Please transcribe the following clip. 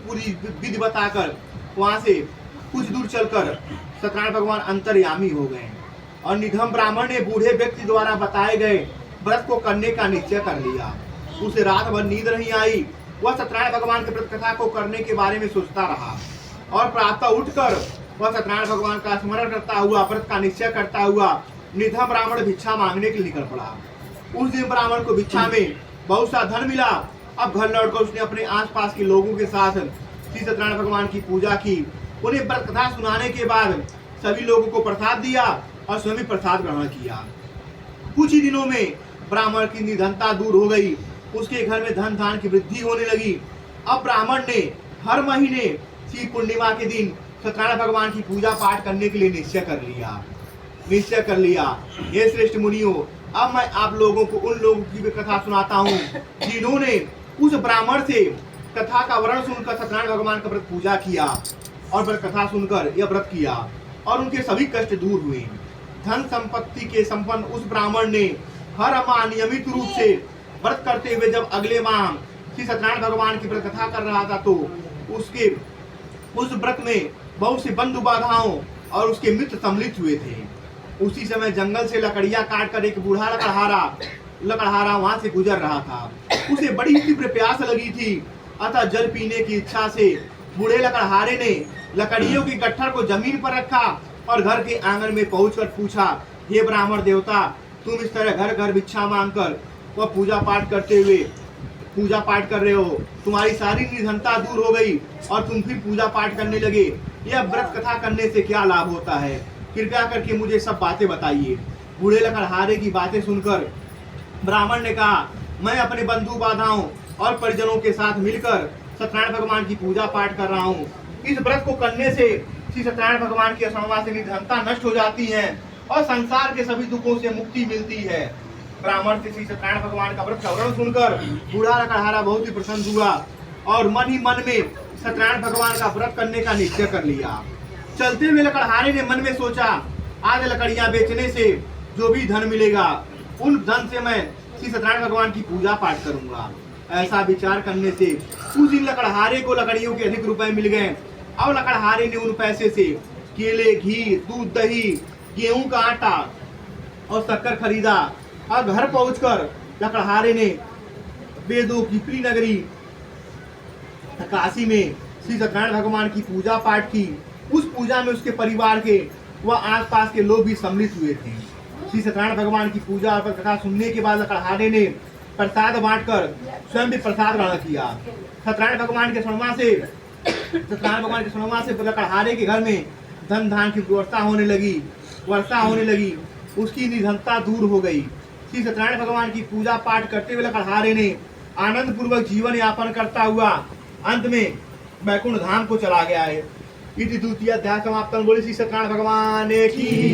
पूरी विधि बताकर वहां से कुछ दूर चलकर सत्यनारायण भगवान अंतर्यामी हो गए और निधम ब्राह्मण ने बूढ़े व्यक्ति द्वारा बताए गए व्रत को करने का निश्चय कर लिया। उसे रात भर नींद नहीं आई। वह सत्यनारायण भगवान के व्रत कथा को करने के बारे में सोचता रहा और प्रातः उठकर वह सत्यनारायण भगवान का स्मरण करता हुआ व्रत का निश्चय करता हुआ निधम ब्राह्मण भिक्षा मांगने के लिए निकल पड़ा। उस दिन ब्राह्मण को भिक्षा में बहुत सा धन मिला। अब घर लौटकर उसने अपने आसपास के लोगों के साथ श्री सत्यनारायण भगवान की पूजा की। उन्हें व्रत कथा सुनाने के बाद सभी लोगों को प्रसाद दिया और स्वयं प्रसाद ग्रहण किया। कुछ ही दिनों में ब्राह्मण की निर्धनता दूर हो गई। उसके घर में धन धान की वृद्धि होने लगी। अब ब्राह्मण ने हर महीने श्री पूर्णिमा के दिन सत्यनारायण भगवान की पूजा पाठ करने के लिए निश्चय कर लिया। हे श्रेष्ठ मुनियों, अब मैं आप लोगों को उन लोगों की भी कथा सुनाता हूँ जिन्होंने उस ब्राह्मण से कथा का वर्णन सुनकर सत्यनारायण भगवान का व्रत पूजा किया और व्रत कथा सुनकर यह व्रत किया और उनके सभी कष्ट दूर हुए। धन संपत्ति के संपन्न उस ब्राह्मण ने हर माह नियमित रूप से व्रत करते हुए जब अगले माह श्री सत्यनारायण भगवान की व्रत कथा कर रहा था तो उस व्रत में बहुत सी बंधु बाधाओं और उसके मित्र सम्मिलित हुए थे। उसी समय जंगल से लकड़ियां काटकर एक बूढ़ा लकड़हारा वहां से गुजर रहा था। उसे बड़ी तीव्र प्यास लगी थी, अतः जल पीने की इच्छा से बूढ़े लकड़हारे ने लकड़ियों की गट्ठर को जमीन पर रखा और घर के आंगन में पहुंचकर पूछा, हे ब्राह्मण देवता, तुम इस तरह घर घर भिक्षा मांगकर वह पूजा पाठ कर रहे हो, तुम्हारी सारी निर्धनता दूर हो गई और तुम फिर पूजा पाठ करने लगे। यह व्रत कथा करने से क्या लाभ होता है? कृपया करके मुझे सब बातें बताइए। बूढ़े लकड़हारे की बातें सुनकर ब्राह्मण ने कहा, मैं अपने बंधु बाधाओं और परिजनों के साथ मिलकर सत्यनारायण भगवान की पूजा पाठ कर रहा हूँ। इस व्रत को करने से श्री सत्यनारायण भगवान की असमवा से निर्धनता नष्ट हो जाती है और संसार के सभी दुखों से मुक्ति मिलती है। ब्राह्मण से श्री सत्यनारायण भगवान का व्रत का वर्णन सुनकर बूढ़ा लकड़हारा बहुत ही प्रसन्न हुआ और मन ही मन में सत्यनारायण भगवान का व्रत करने का निश्चय कर लिया। चलते हुए लकड़हारे ने मन में सोचा, आज लकड़ियां बेचने से जो भी धन मिलेगा उन धन से मैं श्री सत्यनारायण भगवान की पूजा पाठ करूंगा। ऐसा विचार करने से उस दिन लकड़हारे को लकड़ियों के अधिक रुपए मिल गए। अब लकड़हारे ने उन पैसे से केले, घी, दूध, दही, गेहूं का आटा और शक्कर खरीदा और घर पहुंचकर लकड़हारे ने वेदों की प्रिय नगरी काशी में श्री सत्यनारायण भगवान की पूजा पाठ की। उस पूजा में उसके परिवार के व आसपास के लोग भी सम्मिलित हुए थे। श्री सत्यनारायण भगवान की पूजा और कथा सुनने के बाद लकड़हारे ने प्रसाद बांटकर स्वयं भी प्रसाद ग्रहण किया। सत्यनारायण भगवान के स्मरण से लकड़हारे के घर में धन धान की वर्षा होने लगी। उसकी निर्धनता दूर हो गई। श्री सत्यनारायण भगवान की पूजा पाठ करते हुए लकड़हारे ने आनंद पूर्वक जीवन यापन करता हुआ अंत में वैकुंठ धाम को चला गया है। इति द्वितीय अध्याय समाप्त। बोले श्री सत्यनारायण भगवान की